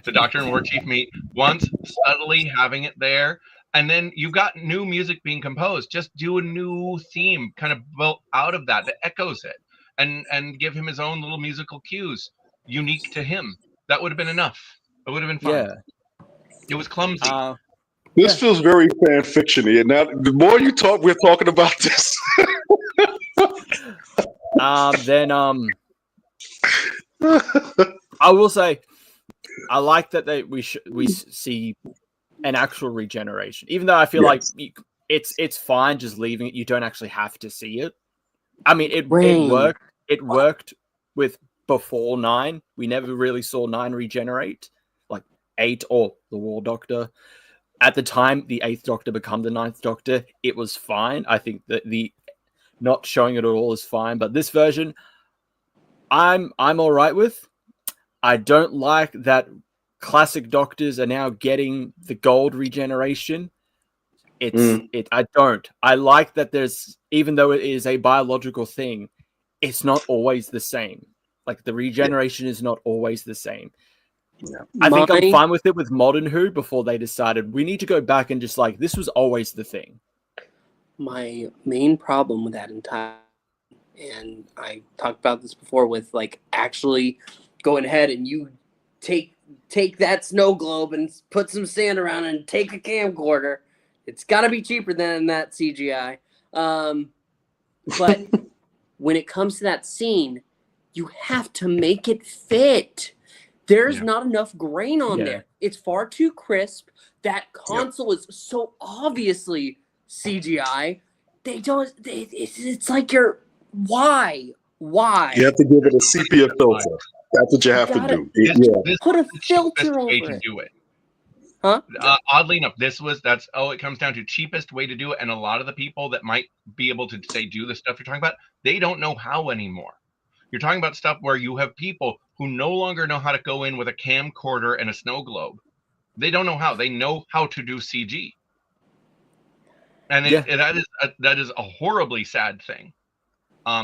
The Doctor and War Chief meet, once subtly having it there, and then you've got new music being composed. Just do a new theme kind of built out of that echoes it, and give him his own little musical cues unique to him. That would have been enough. It would have been fine. Yeah. It was clumsy. This feels very fan fiction-y. And now, the more you talk, we're talking about this. Then I will say, I like that we see an actual regeneration, even though I feel like it's fine just leaving it. You don't actually have to see it. I mean, it worked. It worked with before 9. We never really saw 9 regenerate, like 8 or the War Doctor. At the time, the 8th Doctor become the 9th Doctor. It was fine. I think that the not showing it at all is fine, but this version, I'm all right with. I don't like that classic Doctors are now getting the gold regeneration. I don't. I like that there's, even though it is a biological thing, it's not always the same. Like the regeneration is not always the same. Yeah. I think I'm fine with it with Modern Who before they decided we need to go back and just like, this was always the thing. My main problem with that entire, and I talked about this before, with like actually going ahead and you take that snow globe and put some sand around and take a camcorder. It's got to be cheaper than that CGI. But when it comes to that scene, you have to make it fit. There's not enough grain on there. It's far too crisp. That console is so obviously CGI. It's like why? You have to give it a sepia filter. That's what you have to do. Put a filter over it. Do it. Huh? Oddly enough, it comes down to cheapest way to do it. And a lot of the people that might be able to say do the stuff you're talking about, they don't know how anymore. You're talking about stuff where you have people who no longer know how to go in with a camcorder and a snow globe. They don't know how. They know how to do CG. And that is a horribly sad thing.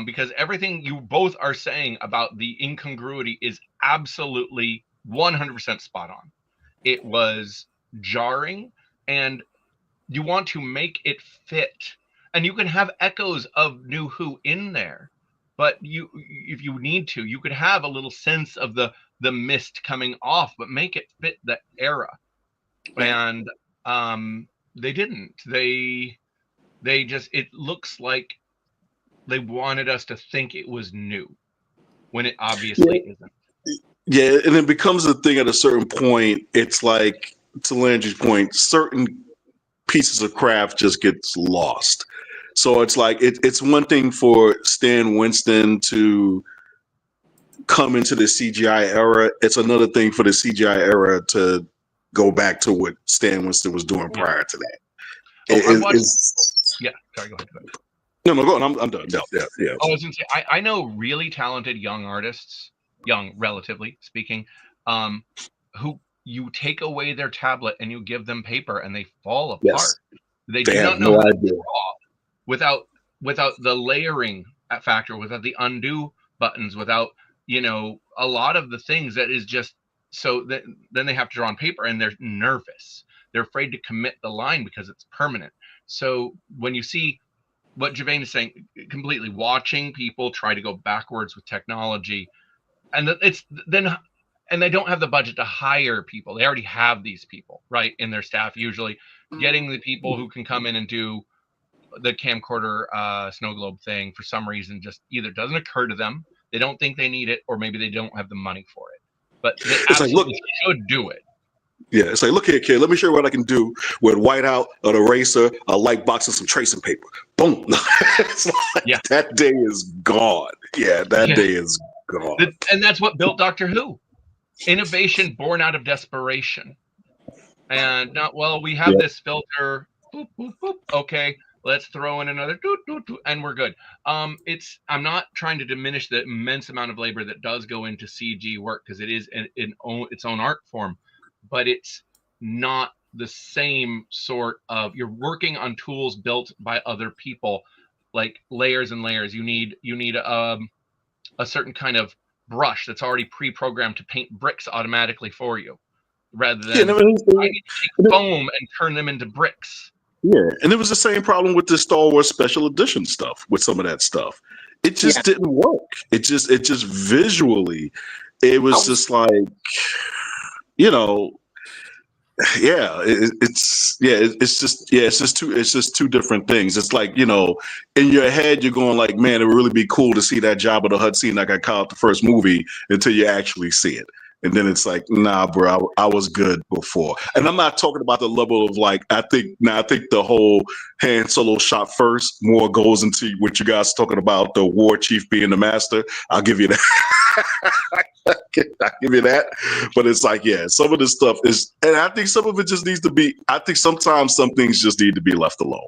Because everything you both are saying about the incongruity is absolutely 100% spot on. It was jarring, and you want to make it fit. And you can have echoes of New Who in there, but if you need to, you could have a little sense of the mist coming off, but make it fit the era. And they didn't. They just, it looks like they wanted us to think it was new when it obviously isn't. Yeah, and it becomes a thing at a certain point. It's like, to Landry's point, certain pieces of craft just gets lost. So it's like, it's one thing for Stan Winston to come into the CGI era. It's another thing for the CGI era to go back to what Stan Winston was doing prior to that. Sorry, go ahead. No, go on. I'm done. Yeah. I was going to say, I know really talented young artists, young relatively speaking, who you take away their tablet and you give them paper and they fall apart. Yes. They do not know how to draw without the layering factor, without the undo buttons, without a lot of the things that is just so that then they have to draw on paper and they're nervous. They're afraid to commit the line because it's permanent. So when you see what Gevain is saying, completely watching people try to go backwards with technology, and they don't have the budget to hire people. They already have these people right in their staff. Usually, getting the people who can come in and do the camcorder snow globe thing for some reason just either doesn't occur to them, they don't think they need it, or maybe they don't have the money for it. But they absolutely should do it. Yeah, it's like, look here, kid, let me show you what I can do with whiteout, an eraser, a light box, and some tracing paper. Boom. It's like, that day is gone. Yeah, that day is gone. And that's what built Doctor Who. Innovation born out of desperation. And we have this filter. Boop, boop, boop. Okay, Let's throw in another doot, doot, doot, and we're good. I'm not trying to diminish the immense amount of labor that does go into CG work, because it is its own art form, but it's not the same sort of, you're working on tools built by other people, like layers and layers. You need a certain kind of brush that's already pre-programmed to paint bricks automatically for you, rather than I need to take foam and turn them into bricks. Yeah, and it was the same problem with the Star Wars special edition stuff. With some of that stuff, it just didn't work. It just visually, it was just like, you know, it's just two different things. It's like, you know, in your head you're going like, man, it would really be cool to see that Jabba the Hutt scene like I caught the first movie, until you actually see it. And then it's like, nah, bro, I was good before. And I'm not talking about the level of like, I think the whole Han Solo shot first more goes into what you guys are talking about, the war chief being the master. I'll give you that. I'll give you that. But it's like, yeah, some of this stuff is, and I think some of it just needs to be, I think sometimes some things just need to be left alone.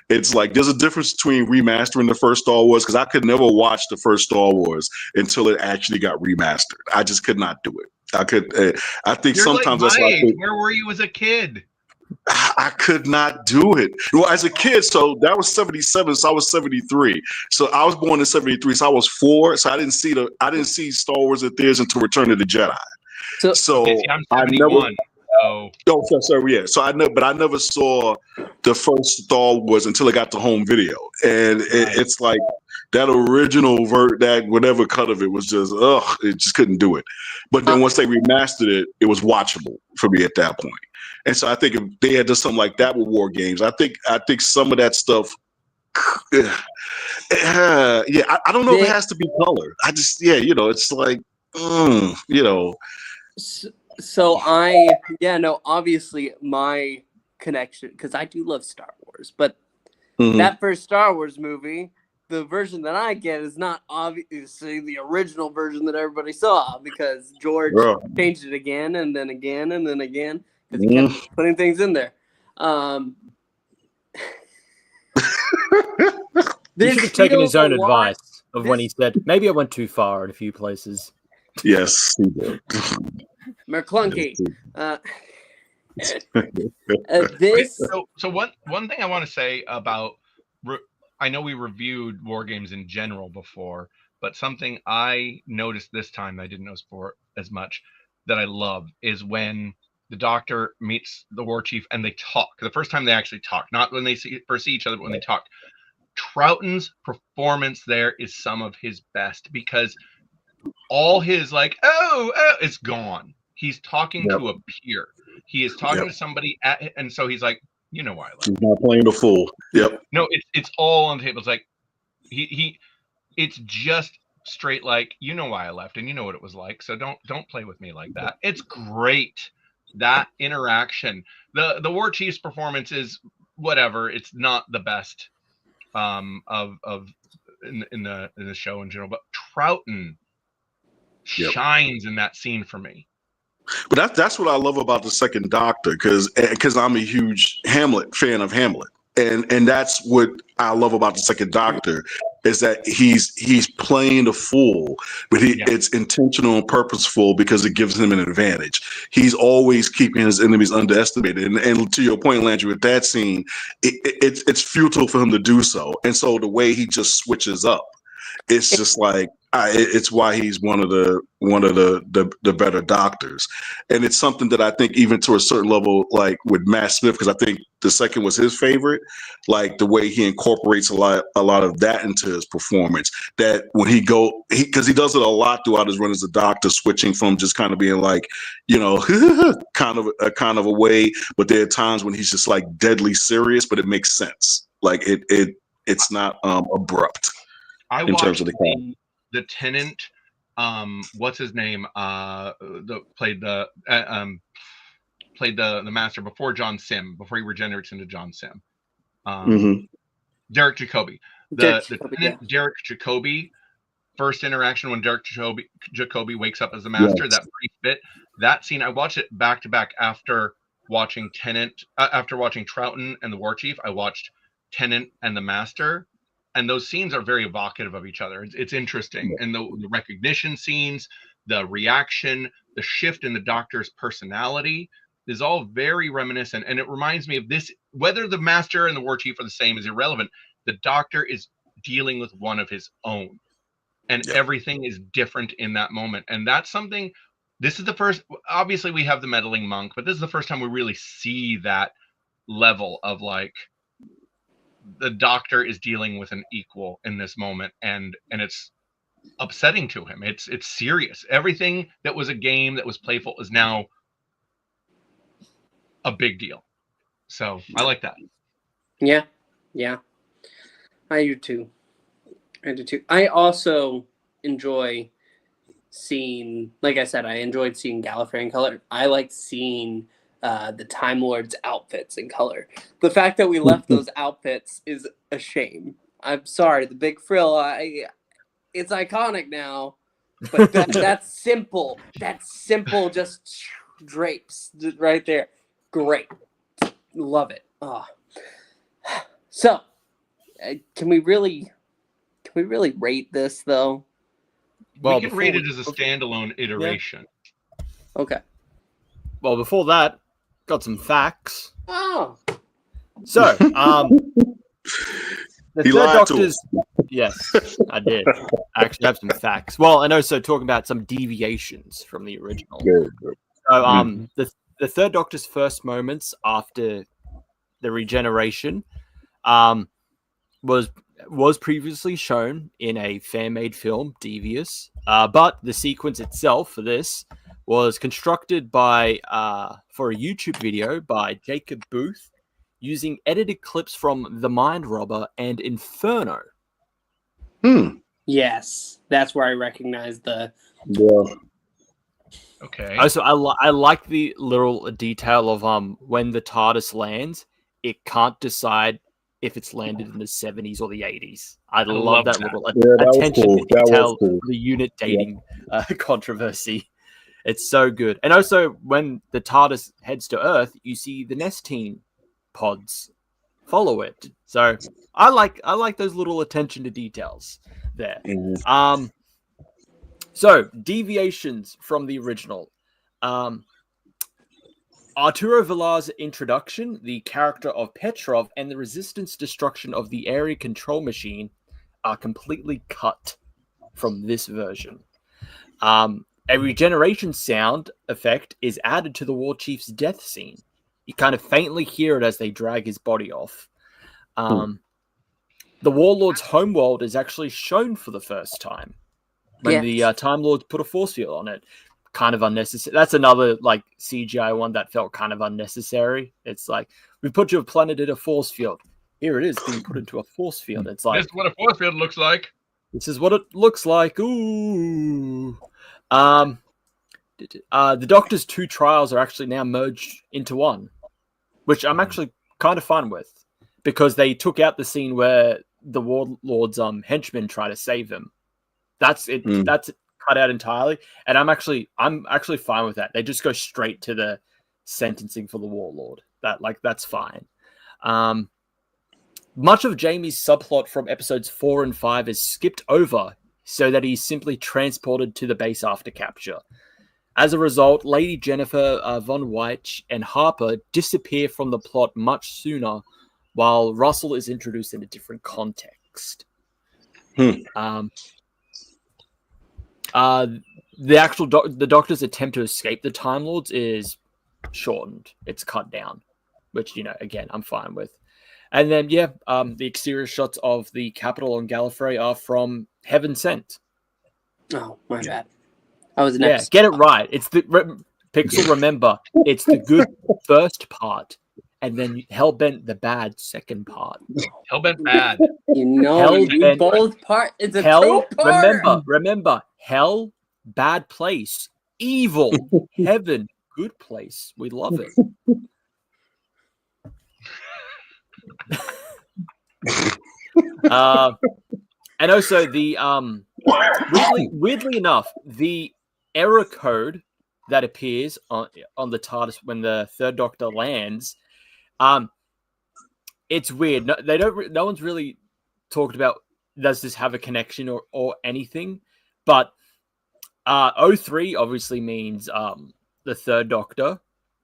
It's like, there's a difference between remastering the first Star Wars, because I could never watch the first Star Wars until it actually got remastered. I just could not do it. I think You're sometimes like that's my why I age. think Where were you as a kid? I could not do it. Well, as a kid, so that was 77, so I was 73. So I was born in 73, so I was 4. So I didn't see Star Wars in theaters until Return of the Jedi. So okay, see, I'm I 71. So I never saw the first Star Wars until it got to home video, and it's like that original that whatever cut of it was just it just couldn't do it. But then once they remastered it, it was watchable for me at that point. And so I think if they had done something like that with War Games, I think some of that stuff. I don't know if it has to be color. I just it's like So obviously my connection, because I do love Star Wars, but that first Star Wars movie, the version that I get is not obviously the original version that everybody saw, because George changed it again and then again and then again, because he kept putting things in there. He should have taken his own advice of when he said, maybe I went too far in a few places. Yes, he did. McClunky. So one thing I want to say about, I know we reviewed War Games in general before, but something I noticed this time I didn't notice before as much that I love is when the Doctor meets the War Chief and they talk. The first time they actually talk, not when they first see each other, but when they talk. Troughton's performance there is some of his best, because all his like, it's gone. He's talking to a peer. He is talking to somebody and so he's like, you know why I left. He's not playing the fool. Yep. No, it's all on the table. It's like it's just straight like, you know why I left and you know what it was like. So don't play with me like that. It's great. That interaction. The War Chief's performance is whatever. It's not the best in the show in general, but Troughton shines in that scene for me. But that's what I love about the second Doctor, because I'm a huge fan of Hamlet, and that's what I love about the second Doctor, is that he's playing the fool, but it's intentional and purposeful because it gives him an advantage. He's always keeping his enemies underestimated, and to your point, Landry, with that scene, it's futile for him to do so, and so the way he just switches up, it's just like. It's why he's one of the better Doctors, and it's something that I think even to a certain level, like with Matt Smith, because I think the second was his favorite, like the way he incorporates a lot of that into his performance. That when because he does it a lot throughout his run as a Doctor, switching from just kind of being like, kind of a way, but there are times when he's just like deadly serious, but it makes sense. Like it's not abrupt in terms of the Tenant, what's his name? Played the Master before John Sim, before he regenerates into John Sim. Derek Jacobi. The Tenant, Derek Jacobi. First interaction when Derek Jacobi wakes up as the Master. That brief bit, that scene, I watched it back to back after watching Tenant, after watching Troughton and the War Chief. I watched Tennant and the Master, and those scenes are very evocative of each other. It's interesting, and the recognition scenes, the reaction, the shift in the Doctor's personality is all very reminiscent, and it reminds me of this. Whether the Master and the War Chief are the same is irrelevant. The Doctor is dealing with one of his own, and everything is different in that moment, and that's something. This is the first. Obviously, we have the meddling monk, but this is the first time we really see that level of like the Doctor is dealing with an equal in this moment, and it's upsetting to him. It's serious. Everything that was a game that was playful is now a big deal. So I like that. Yeah. I do too. I also enjoy seeing, like I said, I enjoyed seeing Gallifrey in color. I liked seeing the Time Lord's outfits in color. The fact that we left those outfits is a shame. I'm sorry. The big frill, it's iconic now, but that's simple. That's simple, just drapes right there. Great. Love it. Oh. So, can we really rate this though? Well, we can rate it as a standalone iteration. Yeah. Okay. Well, before that, got some facts. Oh. So, the He Third lied to Doctor's. Yes, I did. I actually have some facts. Well, and also talking about some deviations from the original. So, the Third Doctor's first moments after the regeneration, was previously shown in a fan-made film, Devious. But the sequence itself for this was constructed by for a YouTube video by Jacob Booth using edited clips from The Mind Robber and Inferno. Yes, that's where I recognize the. Yeah. Okay. Also, I like the little detail of when the TARDIS lands, it can't decide if it's landed in the 70s or the 80s. I love that little attention to detail, the unit dating controversy. It's so good. And also, when the TARDIS heads to Earth, you see the Nestine pods follow it. So I like those little attention to details there. So deviations from the original. Arturo Villar's introduction, the character of Petrov, and the Resistance destruction of the area control machine are completely cut from this version. A regeneration sound effect is added to the War Chief's death scene. You kind of faintly hear it as they drag his body off. The Warlord's homeworld is actually shown for the first time when the Time Lords put a force field on it. Kind of unnecessary. That's another like CGI one that felt kind of unnecessary. It's like, we put your planet in a force field. Here it is being put into a force field. It's like, this is what a force field looks like. This is what it looks like. Ooh. The Doctor's two trials are actually now merged into one, which I'm actually kind of fine with, because they took out the scene where the Warlord's henchmen try to save him. That's it. That's cut out entirely, and I'm actually fine with that. They just go straight to the sentencing for the Warlord. That's fine. Much of Jamie's subplot from episodes 4 and 5 is skipped over so that he's simply transported to the base after capture. As a result, Lady Jennifer Von White and Harper disappear from the plot much sooner, while Russell is introduced in a different context. The Doctor's attempt to escape the Time Lords is shortened. It's cut down, which, again, I'm fine with. And then, the exterior shots of the Capitol on Gallifrey are from Heaven Sent. Oh, my bad. I was next. Get it right. It's the Pixel. Remember, it's the good first part, and then Hellbent the bad second part. Hellbent bad. You both part. It's a two-part. Remember, hell, bad place. Evil, heaven, good place. We love it. And also the weirdly enough, the error code that appears on the TARDIS when the Third Doctor lands, it's weird. No one's really talked about does this have a connection or anything, but O3 obviously means the third Doctor,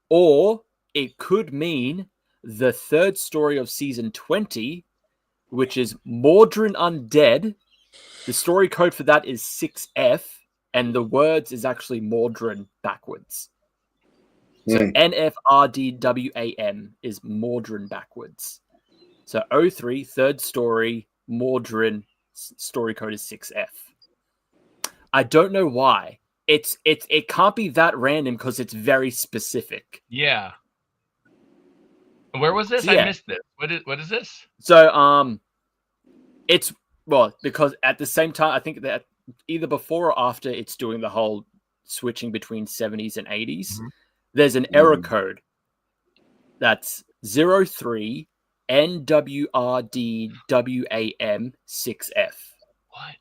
or it could mean the third story of season 20, which is Mordrin Undead. The story code for that is 6F, and the words is actually Mordrin backwards. So NFRDWAM is Mordrin backwards. So O3, third story, Mordrin, story code is 6F. I don't know why. It can't be that random because it's very specific. Yeah. Where was this? So, yeah. I missed this. What is this? So it's because at the same time, I think that either before or after it's doing the whole switching between 70s and 80s, there's an error code that's 03 NWRDWAM 6F. What?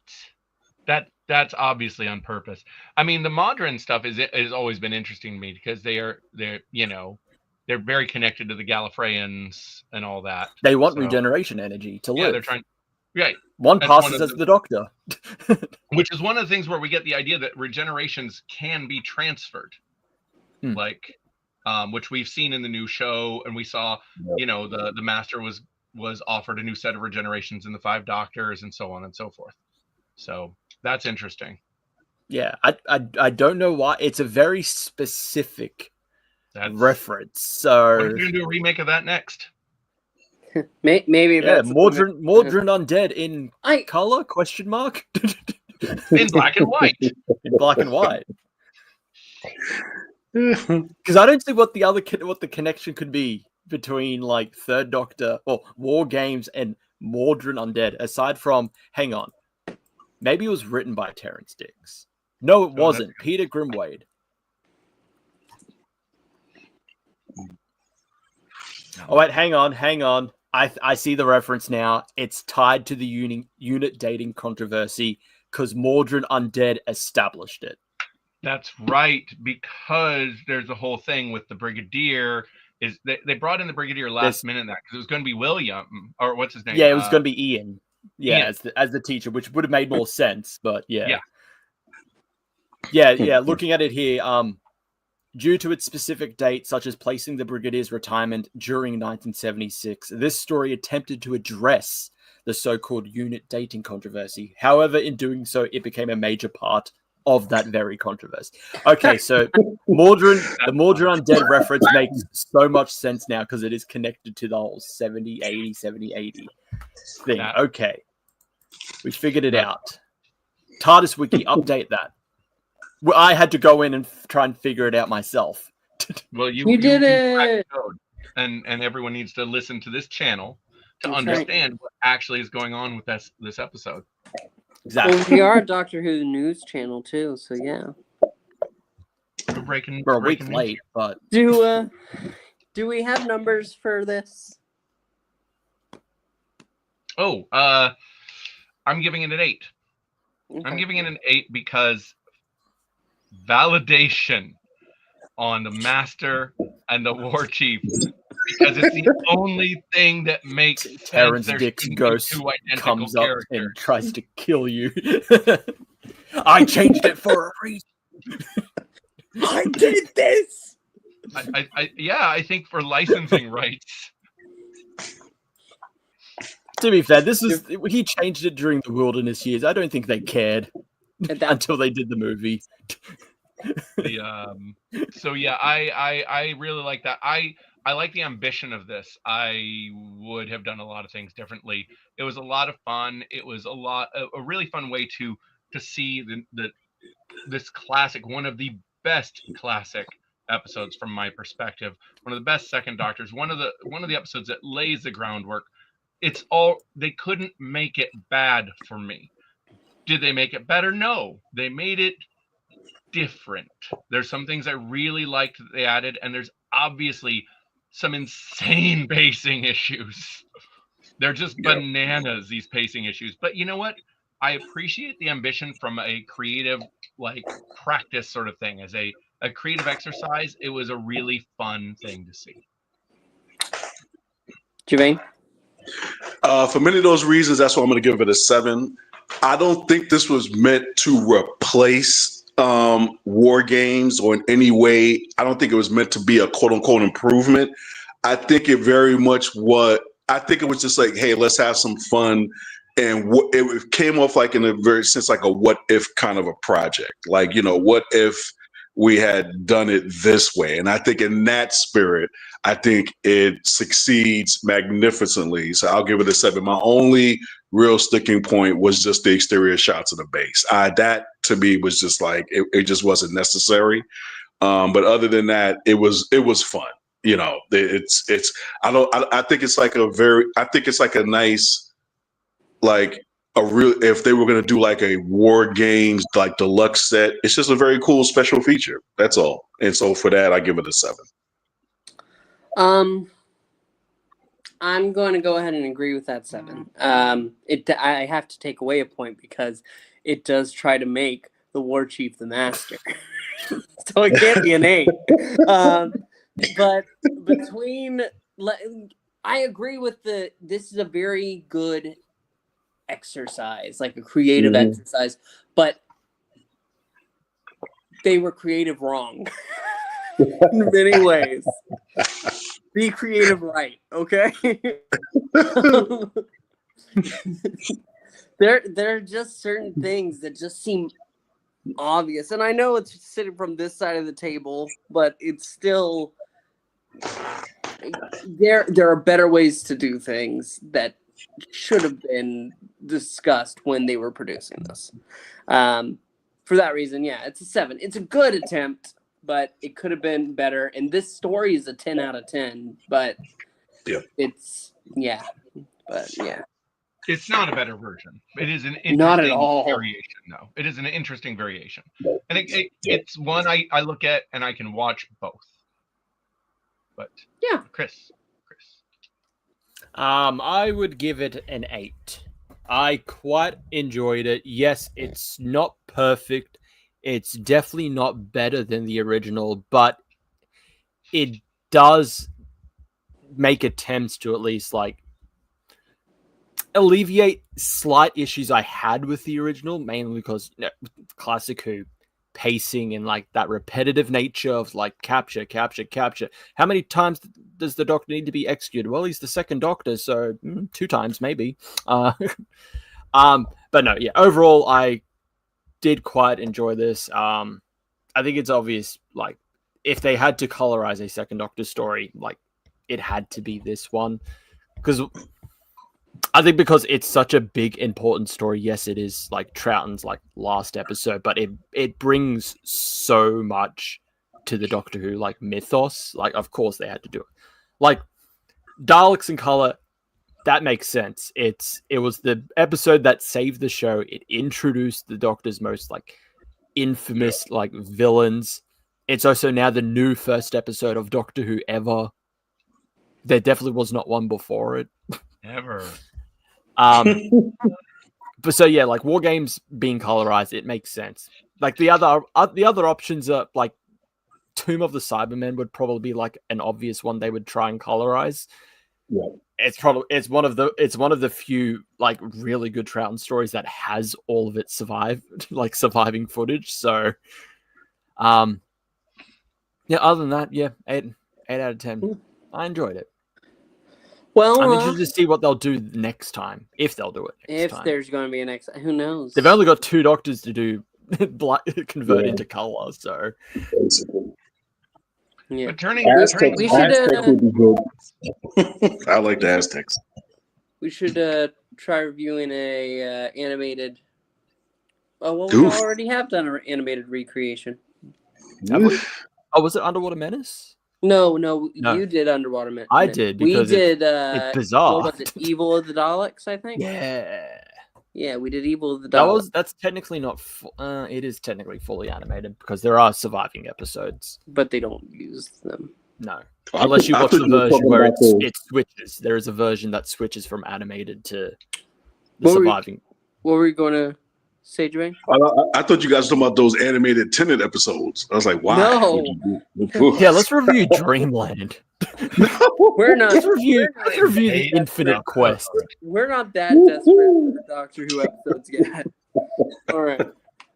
That's obviously on purpose. I mean, the Modern stuff has always been interesting to me because they're very connected to the Gallifreyans and all that. They want regeneration energy to live. Yeah, they're trying. Right. One passes as the Doctor. Which is one of the things where we get the idea that regenerations can be transferred. Like, which we've seen in the new show, and we saw, the Master was offered a new set of regenerations in the 5 Doctors and so on and so forth. So that's interesting. Yeah, I don't know why. It's a very specific reference. So we're going to do a remake of that next. Maybe that's Mordrin Undead in color? Question mark? In black and white. In black and white. Because I don't see what the connection could be between like Third Doctor or War Games and Mordrin Undead, aside from maybe it was written by Terrence Dicks. No, it wasn't. Peter Grimwade. Oh wait, hang on. I see the reference now. It's tied to the unit dating controversy because Mordrin Undead established it. That's right, because there's a whole thing with the Brigadier. They brought in the Brigadier last minute because it was going to be William, or what's his name? Yeah, it was going to be Ian. Yeah, Ian. as the teacher, which would have made more sense. But yeah. Looking at it here, due to its specific date, such as placing the Brigadier's retirement during 1976, this story attempted to address the so-called unit dating controversy. However, in doing so, it became a major part of that very controversy. Okay, so the Mordrin Undead reference makes so much sense now because it is connected to the whole 70-80 thing. Yeah. Okay, we figured it out. TARDIS Wiki, update that. Well, I had to go in and try and figure it out myself. Well, you did it, and everyone needs to listen to this channel to understand what actually is going on with this episode. Exactly. Well, we are a Doctor Who news channel too, so yeah. We're a week late, but do we have numbers for this? Oh, I'm giving it an 8. Okay. I'm giving it an 8 because validation on the Master and the War Chief, because it's the only thing that makes Terrence Dicks' ghost comes up and tries to kill you. I changed it for a reason. I did this. I think for licensing rights. To be fair, he changed it during the Wilderness years. I don't think they cared until they did the movie. So yeah, I really like that. I like the ambition of this. I would have done a lot of things differently. It was a lot of fun. It was a really fun way to see this classic, one of the best classic episodes from my perspective, one of the best Second Doctors, one of the episodes that lays the groundwork. They couldn't make it bad for me. Did they make it better? No, they made it different. There's some things I really liked that they added, and there's obviously some insane pacing issues. They're just bananas, these pacing issues. But you know what? I appreciate the ambition from a creative, practice sort of thing. As a creative exercise, it was a really fun thing to see. Gevain? For many of those reasons, that's why I'm going to give it a 7. I don't think this was meant to replace war games or in any way. I don't think it was meant to be a quote unquote improvement. I think it very much I think it was just like, hey, let's have some fun. And it came off like in a very sense, like a what if kind of a project. Like, what if we had done it this way? And I think in that spirit, I think it succeeds magnificently. So I'll give it a 7. My only real sticking point was just the exterior shots of the base. That to me was just like, it just wasn't necessary. But other than that, it was fun. I think it's like a nice, like if they were going to do like a war games, like deluxe set, it's just a very cool special feature. That's all. And so for that, I give it a 7. I'm going to go ahead and agree with that 7. I have to take away a point because it does try to make the war chief the master. So it can't be an 8. But I agree with this is a very good exercise, like a creative exercise, but they were creative wrong in many ways. Be creative right, okay? There are just certain things that just seem obvious, and I know it's sitting from this side of the table, but it's still there are better ways to do things that should have been discussed when they were producing this. For that reason, yeah, it's a 7. It's a good attempt, but it could have been better. And this story is a 10 out of 10, but it's It's not a better version. It is an not at interesting all variation, though. It is an interesting variation. And it's one I look at and I can watch both. But yeah, Chris. I would give it an 8. I quite enjoyed it. Yes, it's not perfect. It's definitely not better than the original, but it does make attempts to at least like alleviate slight issues I had with the original, mainly because Classic Who pacing and like that repetitive nature of like capture. How many times does the Doctor need to be executed? Well, he's the second Doctor, so 2 times maybe. But no, yeah. Overall, I did quite enjoy this. I think it's obvious, like if they had to colorize a second Doctor story, like it had to be this one, because because it's such a big important story. Yes, it is like Troughton's like last episode, but it brings so much to the Doctor Who like mythos. Like, of course they had to do it. Like Daleks in color, that makes sense. It was the episode that saved the show. It introduced the Doctor's most like infamous like villains. It's also now the new first episode of Doctor Who ever. There definitely was not one before it. Ever. But so yeah, like war games being colorized, it makes sense. Like the other options are like Tomb of the Cybermen would probably be like an obvious one they would try and colorize. Yeah. It's one of the few like really good Troughton stories that has all of it surviving footage. So yeah, other than that, yeah, 8 out of 10. I enjoyed it. Well, I'm interested to see what they'll do next time, if they'll do it next time. If there's going to be a next, who knows? They've only got 2 Doctors to do convert into color, so Basically. Yeah. But turning Aztecs, we should, Aztecs would be good. I like the Aztecs. We should try reviewing a animated. Oh, well, we Oof. already have done an animated recreation. Have we? Oh, was it Underwater Menace? No, No. you did Underwater Menace. I did, We because did. it's bizarre. What was it? Evil of the Daleks, I think. Yeah, we did Evil of the Daleks. that's technically not. It is technically fully animated because there are surviving episodes. But they don't use them. No, unless you watch the version where it switches. There is a version that switches from animated to the What were you- surviving. What were you going to Say, Dwayne? I thought you guys were talking about those animated Tenet episodes. I was like, why? No. Yeah, let's review Dreamland. We're not. Let's review the Hey, Infinite Quest. We're not that desperate for Doctor Who episodes yet. All right.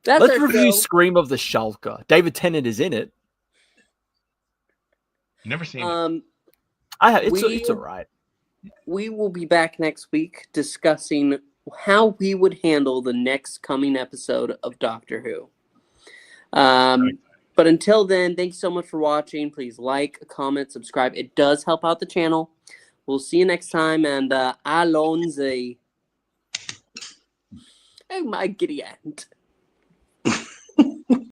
That's Let's our review show. Scream of the Shulker. David Tennant is in it. Never seen it. It's all right. We will be back next week discussing how we would handle the next coming episode of Doctor Who. But until then, thank you so much for watching. Please like, comment, subscribe. It does help out the channel. We'll see you next time, and Alonze. Oh, my giddy end.